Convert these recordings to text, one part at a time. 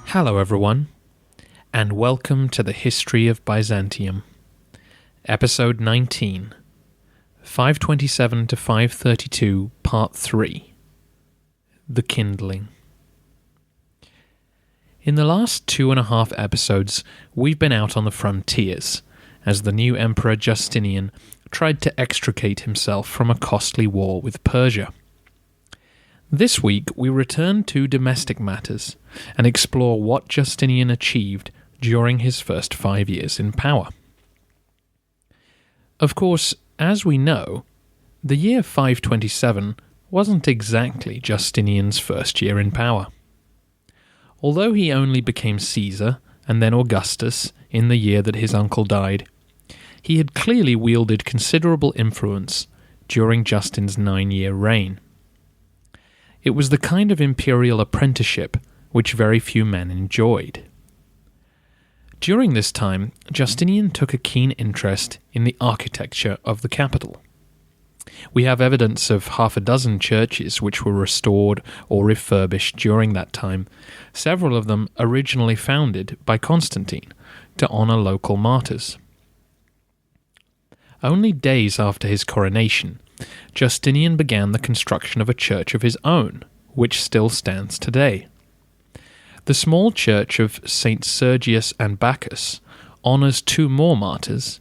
Hello everyone, and welcome to the History of Byzantium, Episode 19, 527 to 532, Part 3, The Kindling. In the last 2.5 episodes, we've been out on the frontiers, as the new Emperor Justinian tried to extricate himself from a costly war with Persia. This week, we return to domestic matters and explore what Justinian achieved during his first 5 years in power. Of course, as we know, the year 527 wasn't exactly Justinian's first year in power. Although he only became Caesar and then Augustus in the year that his uncle died, he had clearly wielded considerable influence during Justin's 9-year reign. It was the kind of imperial apprenticeship which very few men enjoyed. During this time, Justinian took a keen interest in the architecture of the capital. We have evidence of 6 churches which were restored or refurbished during that time, several of them originally founded by Constantine to honour local martyrs. Only days after his coronation, Justinian began the construction of a church of his own, which still stands today. The small church of St. Sergius and Bacchus honours 2 more martyrs.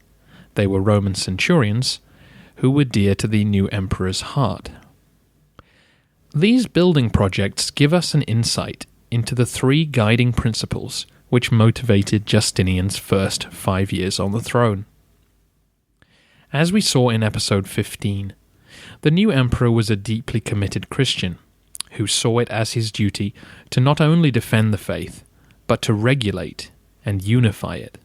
They were Roman centurions, who were dear to the new emperor's heart. These building projects give us an insight into the 3 guiding principles which motivated Justinian's first 5 years on the throne. As we saw in episode 15, the new emperor was a deeply committed Christian, who saw it as his duty to not only defend the faith, but to regulate and unify it.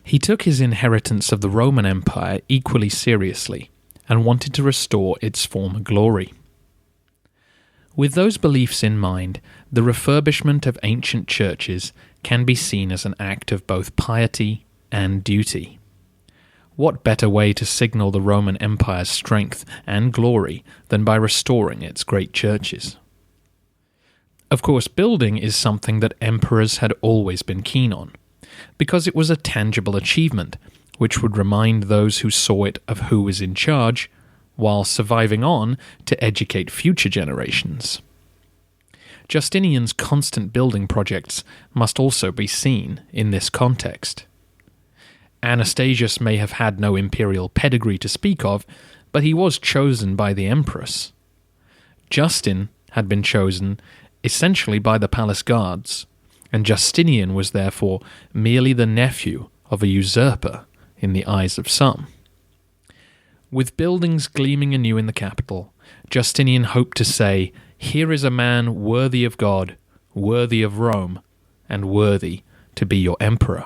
He took his inheritance of the Roman Empire equally seriously, and wanted to restore its former glory. With those beliefs in mind, the refurbishment of ancient churches can be seen as an act of both piety and duty. What better way to signal the Roman Empire's strength and glory than by restoring its great churches? Of course, building is something that emperors had always been keen on, because it was a tangible achievement which would remind those who saw it of who was in charge, while surviving on to educate future generations. Justinian's constant building projects must also be seen in this context. Anastasius may have had no imperial pedigree to speak of, but he was chosen by the empress. Justin had been chosen essentially by the palace guards, and Justinian was therefore merely the nephew of a usurper in the eyes of some. With buildings gleaming anew in the capital, Justinian hoped to say, "Here is a man worthy of God, worthy of Rome, and worthy to be your emperor."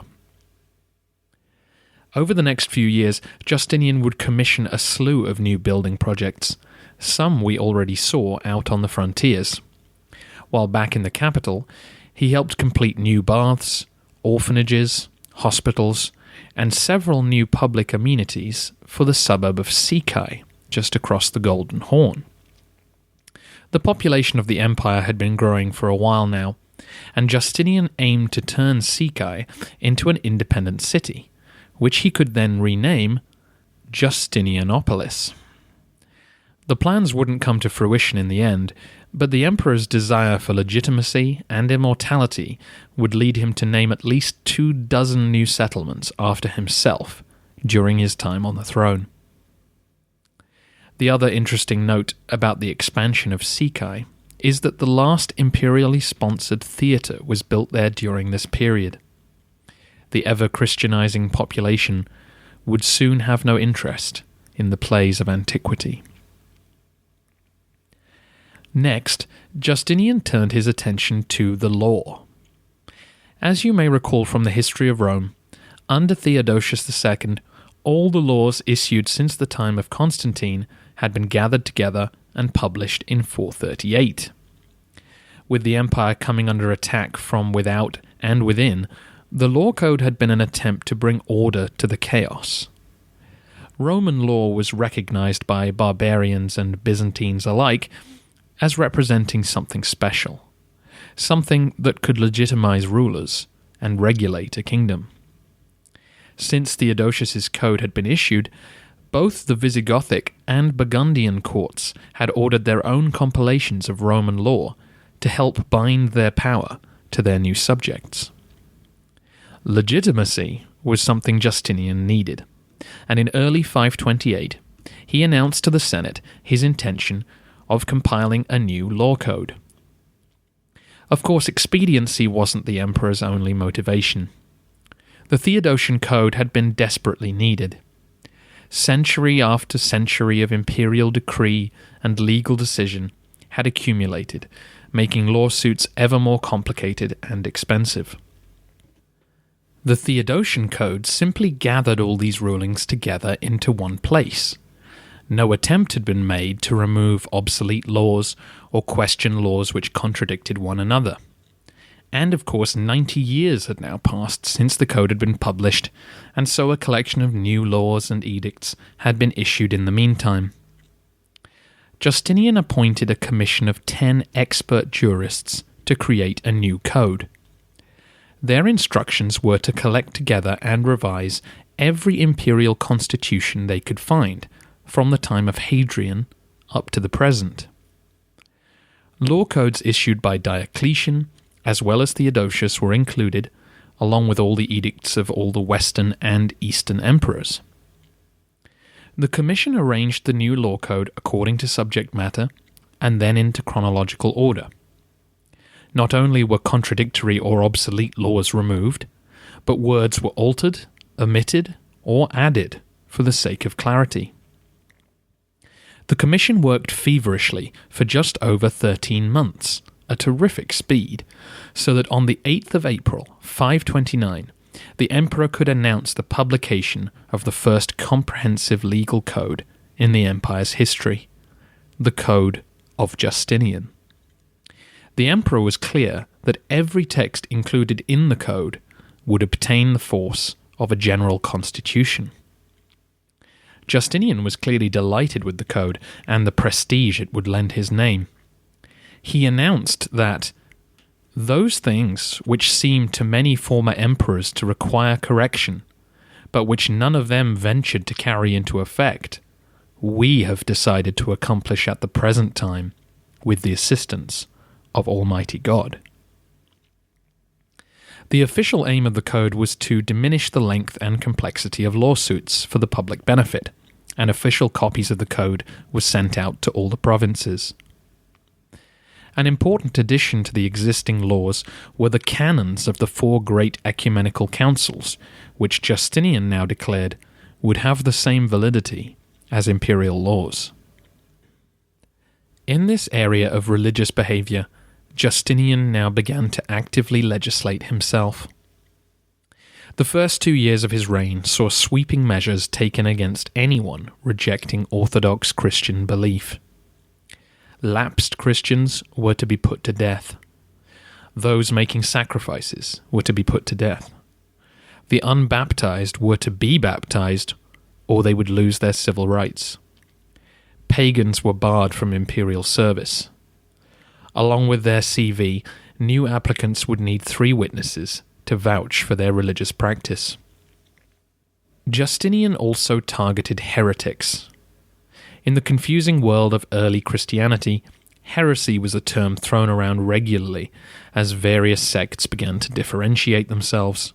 Over the next few years, Justinian would commission a slew of new building projects. Some we already saw out on the frontiers. While back in the capital, he helped complete new baths, orphanages, hospitals, and several new public amenities for the suburb of Sikai, just across the Golden Horn. The population of the empire had been growing for a while now, and Justinian aimed to turn Sikai into an independent city, which he could then rename Justinianopolis. The plans wouldn't come to fruition in the end, but the emperor's desire for legitimacy and immortality would lead him to name at least 24 new settlements after himself during his time on the throne. The other interesting note about the expansion of Sikai is that the last imperially sponsored theatre was built there during this period. The ever-Christianizing population would soon have no interest in the plays of antiquity. Next, Justinian turned his attention to the law. As you may recall from the history of Rome, under Theodosius II, all the laws issued since the time of Constantine had been gathered together and published in 438. With the empire coming under attack from without and within, the law code had been an attempt to bring order to the chaos. Roman law was recognized by barbarians and Byzantines alike as representing something special, something that could legitimize rulers and regulate a kingdom. Since Theodosius's code had been issued, both the Visigothic and Burgundian courts had ordered their own compilations of Roman law to help bind their power to their new subjects. Legitimacy was something Justinian needed, and in early 528 he announced to the Senate his intention of compiling a new law code. Of course, expediency wasn't the emperor's only motivation. The Theodosian Code had been desperately needed. Century after century of imperial decree and legal decision had accumulated, making lawsuits ever more complicated and expensive. The Theodosian Code simply gathered all these rulings together into one place. No attempt had been made to remove obsolete laws or question laws which contradicted one another. And of course, 90 years had now passed since the code had been published, and so a collection of new laws and edicts had been issued in the meantime. Justinian appointed a commission of 10 expert jurists to create a new code. Their instructions were to collect together and revise every imperial constitution they could find, from the time of Hadrian up to the present. Law codes issued by Diocletian, as well as Theodosius, were included, along with all the edicts of all the Western and Eastern emperors. The commission arranged the new law code according to subject matter, and then into chronological order. Not only were contradictory or obsolete laws removed, but words were altered, omitted, or added for the sake of clarity. The commission worked feverishly for just over 13 months, a terrific speed, so that on the 8th of April, 529, the emperor could announce the publication of the first comprehensive legal code in the empire's history, the Code of Justinian. The emperor was clear that every text included in the code would obtain the force of a general constitution. Justinian was clearly delighted with the code and the prestige it would lend his name. He announced that those things which seemed to many former emperors to require correction, but which none of them ventured to carry into effect, we have decided to accomplish at the present time with the assistance of Almighty God. The official aim of the code was to diminish the length and complexity of lawsuits for the public benefit, and official copies of the code were sent out to all the provinces. An important addition to the existing laws were the canons of the 4 great ecumenical councils, which Justinian now declared would have the same validity as imperial laws. In this area of religious behavior, Justinian now began to actively legislate himself. The first 2 years of his reign saw sweeping measures taken against anyone rejecting Orthodox Christian belief. Lapsed Christians were to be put to death. Those making sacrifices were to be put to death. The unbaptized were to be baptized, or they would lose their civil rights. Pagans were barred from imperial service. Along with their CV, new applicants would need 3 witnesses to vouch for their religious practice. Justinian also targeted heretics. In the confusing world of early Christianity, heresy was a term thrown around regularly as various sects began to differentiate themselves.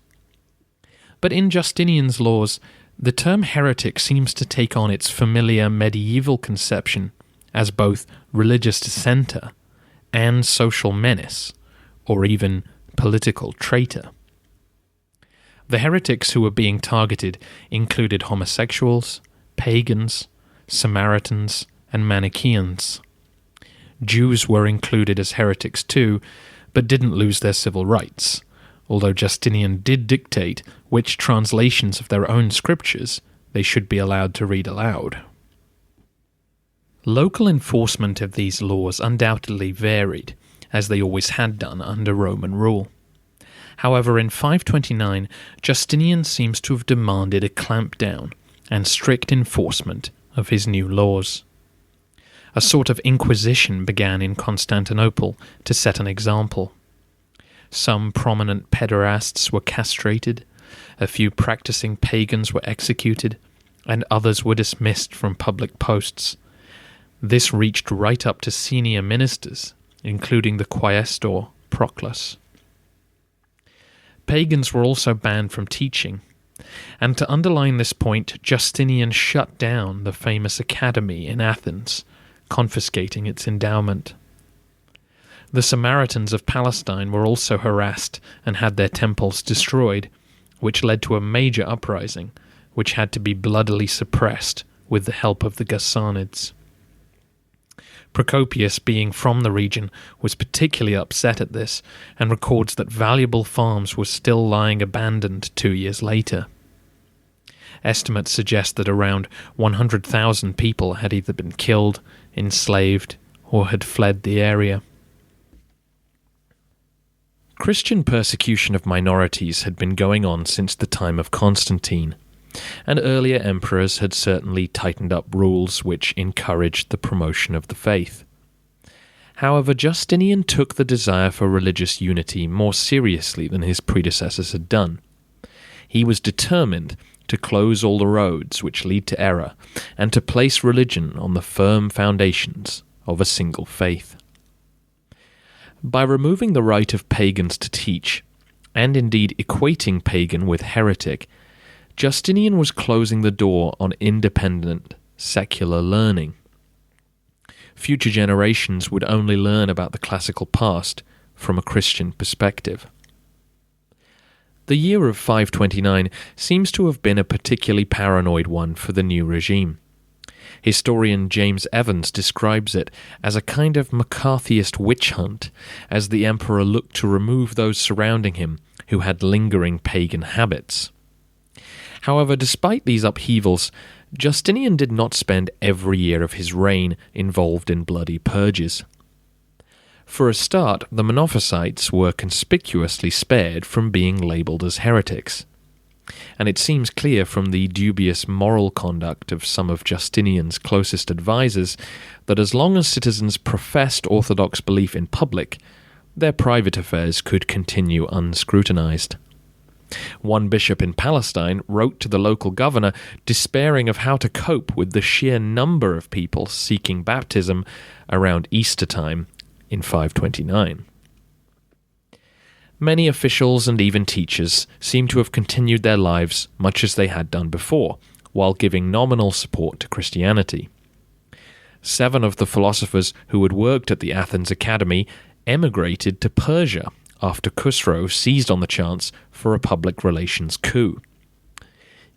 But in Justinian's laws, the term heretic seems to take on its familiar medieval conception as both religious dissenter and social menace, or even political traitor. The heretics who were being targeted included homosexuals, pagans, Samaritans, and Manichaeans. Jews were included as heretics too, but didn't lose their civil rights, although Justinian did dictate which translations of their own scriptures they should be allowed to read aloud. Local enforcement of these laws undoubtedly varied, as they always had done under Roman rule. However, in 529, Justinian seems to have demanded a clampdown and strict enforcement of his new laws. A sort of inquisition began in Constantinople to set an example. Some prominent pederasts were castrated, a few practicing pagans were executed, and others were dismissed from public posts. This reached right up to senior ministers, including the quaestor Proclus. Pagans were also banned from teaching, and to underline this point, Justinian shut down the famous academy in Athens, confiscating its endowment. The Samaritans of Palestine were also harassed and had their temples destroyed, which led to a major uprising, which had to be bloodily suppressed with the help of the Ghassanids. Procopius, being from the region, was particularly upset at this and records that valuable farms were still lying abandoned 2 years later. Estimates suggest that around 100,000 people had either been killed, enslaved, or had fled the area. Christian persecution of minorities had been going on since the time of Constantine, and earlier emperors had certainly tightened up rules which encouraged the promotion of the faith. However, Justinian took the desire for religious unity more seriously than his predecessors had done. He was determined to close all the roads which lead to error, and to place religion on the firm foundations of a single faith. By removing the right of pagans to teach, and indeed equating pagan with heretic, Justinian was closing the door on independent, secular learning. Future generations would only learn about the classical past from a Christian perspective. The year of 529 seems to have been a particularly paranoid one for the new regime. Historian James Evans describes it as a kind of McCarthyist witch hunt, as the emperor looked to remove those surrounding him who had lingering pagan habits. However, despite these upheavals, Justinian did not spend every year of his reign involved in bloody purges. For a start, the Monophysites were conspicuously spared from being labelled as heretics, and it seems clear from the dubious moral conduct of some of Justinian's closest advisers that as long as citizens professed orthodox belief in public, their private affairs could continue unscrutinized. One bishop in Palestine wrote to the local governor despairing of how to cope with the sheer number of people seeking baptism around Easter time in 529. Many officials and even teachers seem to have continued their lives much as they had done before, while giving nominal support to Christianity. 7 of the philosophers who had worked at the Athens Academy emigrated to Persia after Khusro seized on the chance for a public relations coup.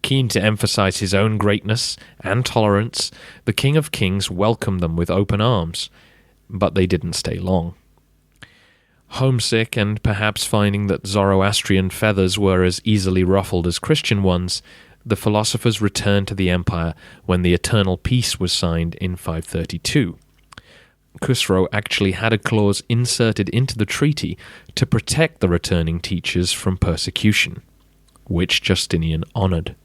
Keen to emphasize his own greatness and tolerance, the King of Kings welcomed them with open arms, but they didn't stay long. Homesick and perhaps finding that Zoroastrian feathers were as easily ruffled as Christian ones, the philosophers returned to the empire when the Eternal Peace was signed in 532. Khusro actually had a clause inserted into the treaty to protect the returning teachers from persecution, which Justinian honoured.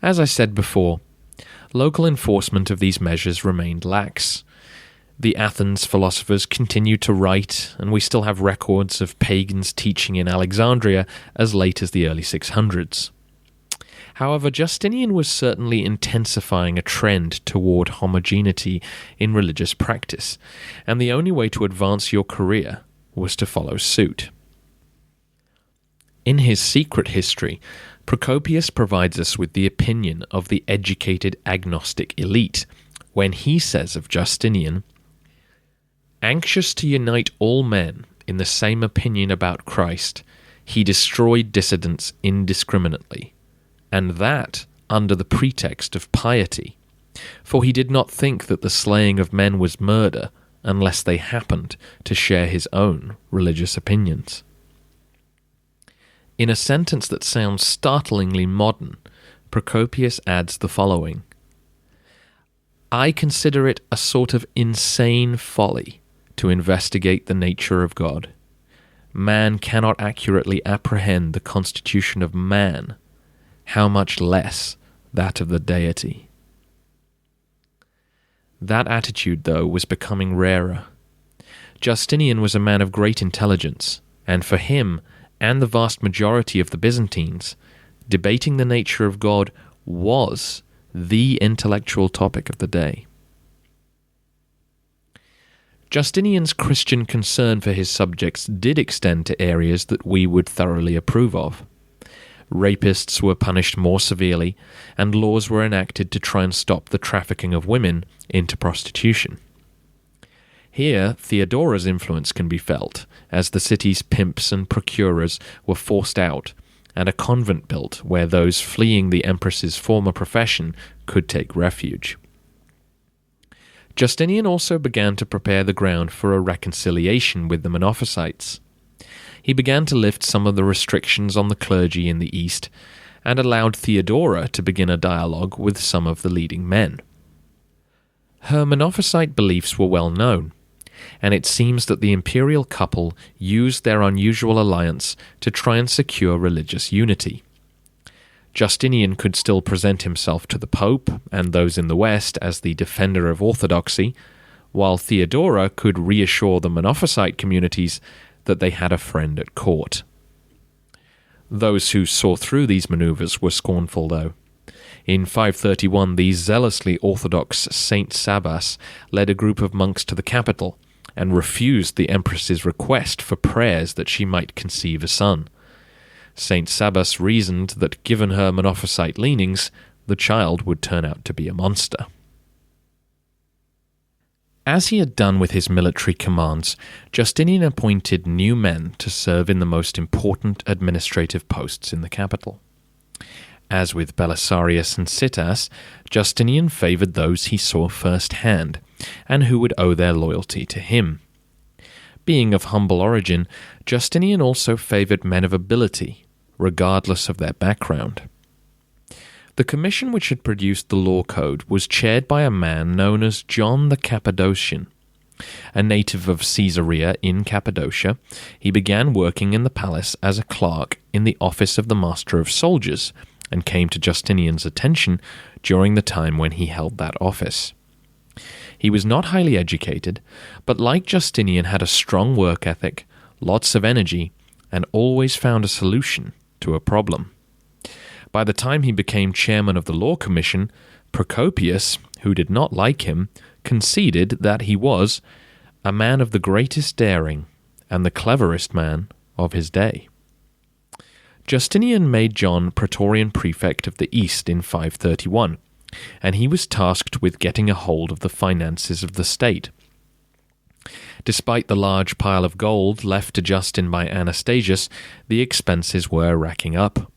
As I said before, local enforcement of these measures remained lax. The Athens philosophers continued to write, and we still have records of pagans teaching in Alexandria as late as the early 600s. However, Justinian was certainly intensifying a trend toward homogeneity in religious practice, and the only way to advance your career was to follow suit. In his secret history, Procopius provides us with the opinion of the educated agnostic elite, when he says of Justinian, "Anxious to unite all men in the same opinion about Christ, he destroyed dissidents indiscriminately, and that under the pretext of piety, for he did not think that the slaying of men was murder unless they happened to share his own religious opinions." In a sentence that sounds startlingly modern, Procopius adds the following: "I consider it a sort of insane folly to investigate the nature of God. Man cannot accurately apprehend the constitution of man, how much less that of the deity? That attitude, though, was becoming rarer. Justinian was a man of great intelligence, and for him, and the vast majority of the Byzantines, debating the nature of God was the intellectual topic of the day. Justinian's Christian concern for his subjects did extend to areas that we would thoroughly approve of. Rapists were punished more severely, and laws were enacted to try and stop the trafficking of women into prostitution. Here, Theodora's influence can be felt, as the city's pimps and procurers were forced out, and a convent built where those fleeing the empress's former profession could take refuge. Justinian also began to prepare the ground for a reconciliation with the Monophysites. He began to lift some of the restrictions on the clergy in the East, and allowed Theodora to begin a dialogue with some of the leading men. Her Monophysite beliefs were well known, and it seems that the imperial couple used their unusual alliance to try and secure religious unity. Justinian could still present himself to the Pope and those in the West as the defender of orthodoxy, while Theodora could reassure the Monophysite communities that they had a friend at court. Those who saw through these maneuvers were scornful, though. In 531, the zealously orthodox Saint Sabas led a group of monks to the capital and refused the empress's request for prayers that she might conceive a son. Saint Sabas reasoned that given her Monophysite leanings, the child would turn out to be a monster. As he had done with his military commands, Justinian appointed new men to serve in the most important administrative posts in the capital. As with Belisarius and Citas, Justinian favoured those he saw first-hand, and who would owe their loyalty to him. Being of humble origin, Justinian also favoured men of ability, regardless of their background. The commission which had produced the law code was chaired by a man known as John the Cappadocian. A native of Caesarea in Cappadocia, he began working in the palace as a clerk in the office of the Master of Soldiers, and came to Justinian's attention during the time when he held that office. He was not highly educated, but like Justinian had a strong work ethic, lots of energy, and always found a solution to a problem. By the time he became chairman of the Law Commission, Procopius, who did not like him, conceded that he was a man of the greatest daring and the cleverest man of his day. Justinian made John Praetorian Prefect of the East in 531, and he was tasked with getting a hold of the finances of the state. Despite the large pile of gold left to Justin by Anastasius, the expenses were racking up.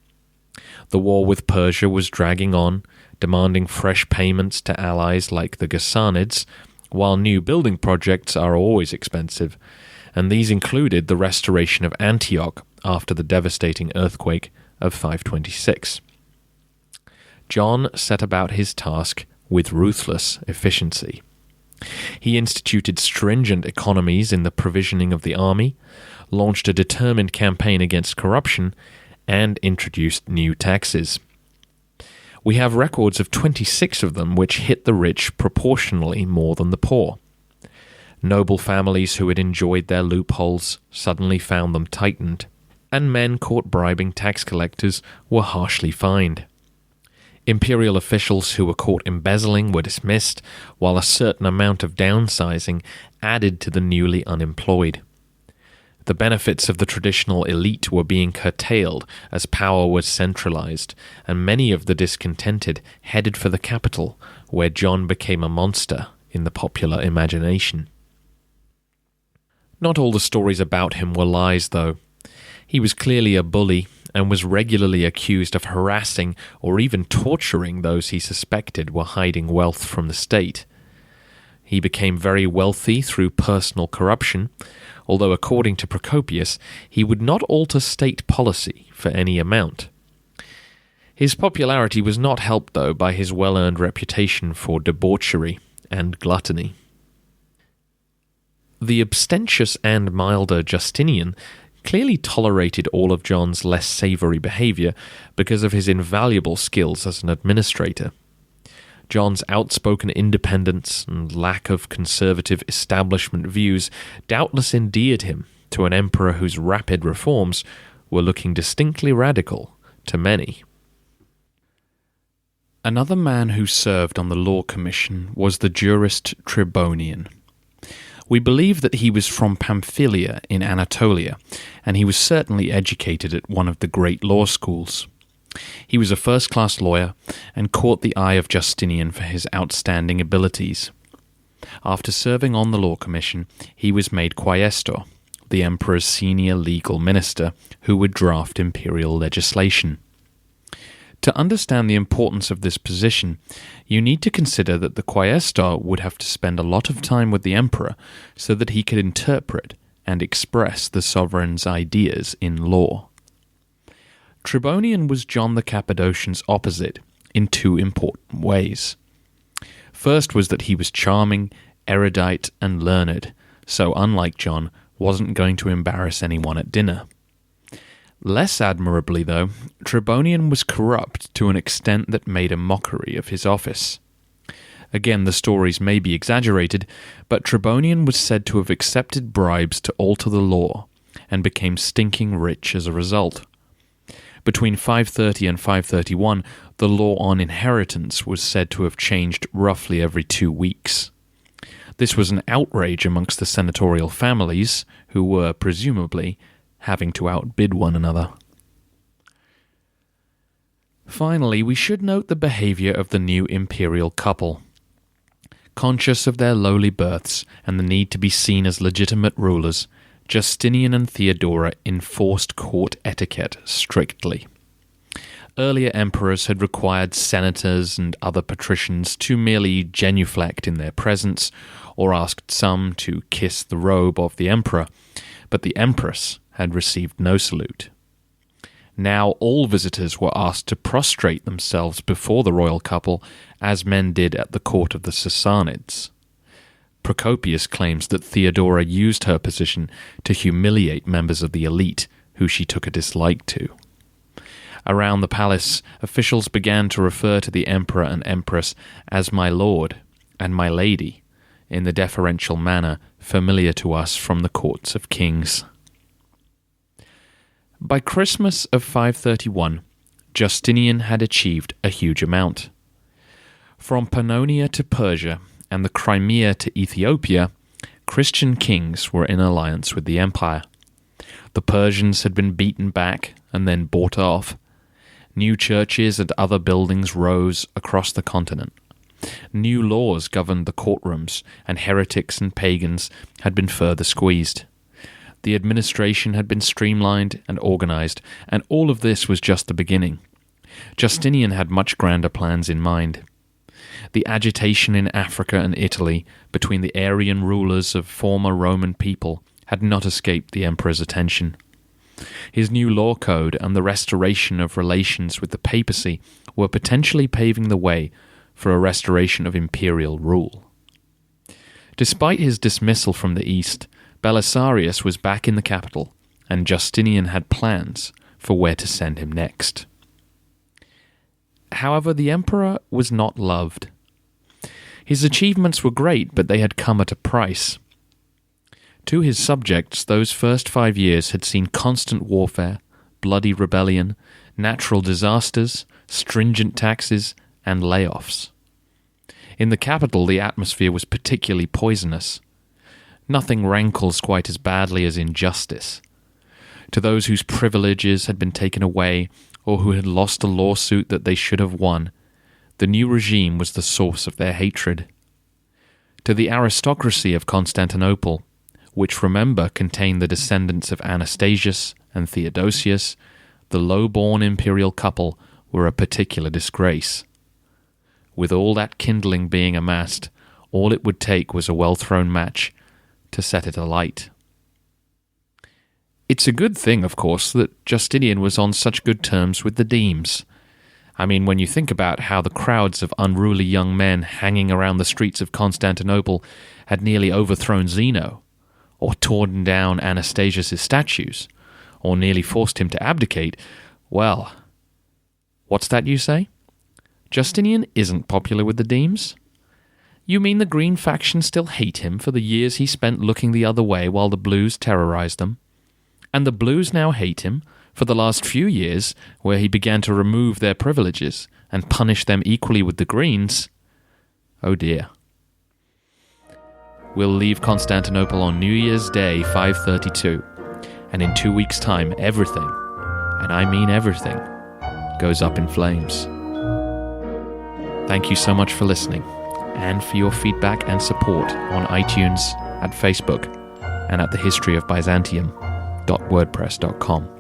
The war with Persia was dragging on, demanding fresh payments to allies like the Ghassanids, while new building projects are always expensive, and these included the restoration of Antioch after the devastating earthquake of 526. John set about his task with ruthless efficiency. He instituted stringent economies in the provisioning of the army, launched a determined campaign against corruption, and introduced new taxes. We have records of 26 of them which hit the rich proportionally more than the poor. Noble families who had enjoyed their loopholes suddenly found them tightened, and men caught bribing tax collectors were harshly fined. Imperial officials who were caught embezzling were dismissed, while a certain amount of downsizing added to the newly unemployed. The benefits of the traditional elite were being curtailed as power was centralized, and many of the discontented headed for the capital, where John became a monster in the popular imagination. Not all the stories about him were lies, though. He was clearly a bully and was regularly accused of harassing or even torturing those he suspected were hiding wealth from the state. He became very wealthy through personal corruption, although according to Procopius, he would not alter state policy for any amount. His popularity was not helped, though, by his well-earned reputation for debauchery and gluttony. The abstentious and milder Justinian clearly tolerated all of John's less savoury behaviour because of his invaluable skills as an administrator. John's outspoken independence and lack of conservative establishment views doubtless endeared him to an emperor whose rapid reforms were looking distinctly radical to many. Another man who served on the law commission was the jurist Tribonian. We believe that he was from Pamphylia in Anatolia, and he was certainly educated at one of the great law schools. He was a first-class lawyer and caught the eye of Justinian for his outstanding abilities. After serving on the law commission, he was made quaestor, the emperor's senior legal minister who would draft imperial legislation. To understand the importance of this position, you need to consider that the quaestor would have to spend a lot of time with the emperor so that he could interpret and express the sovereign's ideas in law. Tribonian was John the Cappadocian's opposite in two important ways. First was that he was charming, erudite, and learned, so unlike John, wasn't going to embarrass anyone at dinner. Less admirably, though, Tribonian was corrupt to an extent that made a mockery of his office. Again, the stories may be exaggerated, but Tribonian was said to have accepted bribes to alter the law, and became stinking rich as a result. Between 530 and 531, the law on inheritance was said to have changed roughly every 2 weeks. This was an outrage amongst the senatorial families, who were, presumably, having to outbid one another. Finally, we should note the behaviour of the new imperial couple. Conscious of their lowly births and the need to be seen as legitimate rulers, Justinian and Theodora enforced court etiquette strictly. Earlier emperors had required senators and other patricians to merely genuflect in their presence, or asked some to kiss the robe of the emperor, but the empress had received no salute. Now all visitors were asked to prostrate themselves before the royal couple, as men did at the court of the Sassanids. Procopius claims that Theodora used her position to humiliate members of the elite who she took a dislike to. Around the palace, officials began to refer to the emperor and empress as my lord and my lady, in the deferential manner familiar to us from the courts of kings. By Christmas of 531, Justinian had achieved a huge amount. From Pannonia to Persia and the Crimea to Ethiopia, Christian kings were in alliance with the empire. The Persians had been beaten back and then bought off. New churches and other buildings rose across the continent. New laws governed the courtrooms, and heretics and pagans had been further squeezed. The administration had been streamlined and organized, and all of this was just the beginning. Justinian had much grander plans in mind. The agitation in Africa and Italy between the Arian rulers of former Roman people had not escaped the emperor's attention. His new law code and the restoration of relations with the papacy were potentially paving the way for a restoration of imperial rule. Despite his dismissal from the east, Belisarius was back in the capital, and Justinian had plans for where to send him next. However, the emperor was not loved. His achievements were great, but they had come at a price. To his subjects, those first 5 years had seen constant warfare, bloody rebellion, natural disasters, stringent taxes, and layoffs. In the capital, the atmosphere was particularly poisonous. Nothing rankles quite as badly as injustice. To those whose privileges had been taken away, or who had lost a lawsuit that they should have won, the new regime was the source of their hatred. To the aristocracy of Constantinople, which, remember, contained the descendants of Anastasius and Theodosius, the low-born imperial couple were a particular disgrace. With all that kindling being amassed, all it would take was a well-thrown match to set it alight. It's a good thing, of course, that Justinian was on such good terms with the Demes. I mean, when you think about how the crowds of unruly young men hanging around the streets of Constantinople had nearly overthrown Zeno, or torn down Anastasius' statues, or nearly forced him to abdicate, well, what's that you say? Justinian isn't popular with the Demes? You mean the Green faction still hate him for the years he spent looking the other way while the Blues terrorized them? And the Blues now hate him for the last few years where he began to remove their privileges and punish them equally with the Greens? Oh dear. We'll leave Constantinople on New Year's Day 532, and in 2 weeks' time everything, and I mean everything, goes up in flames. Thank you so much for listening, and for your feedback and support on iTunes, at Facebook, and at thehistoryofbyzantium.wordpress.com.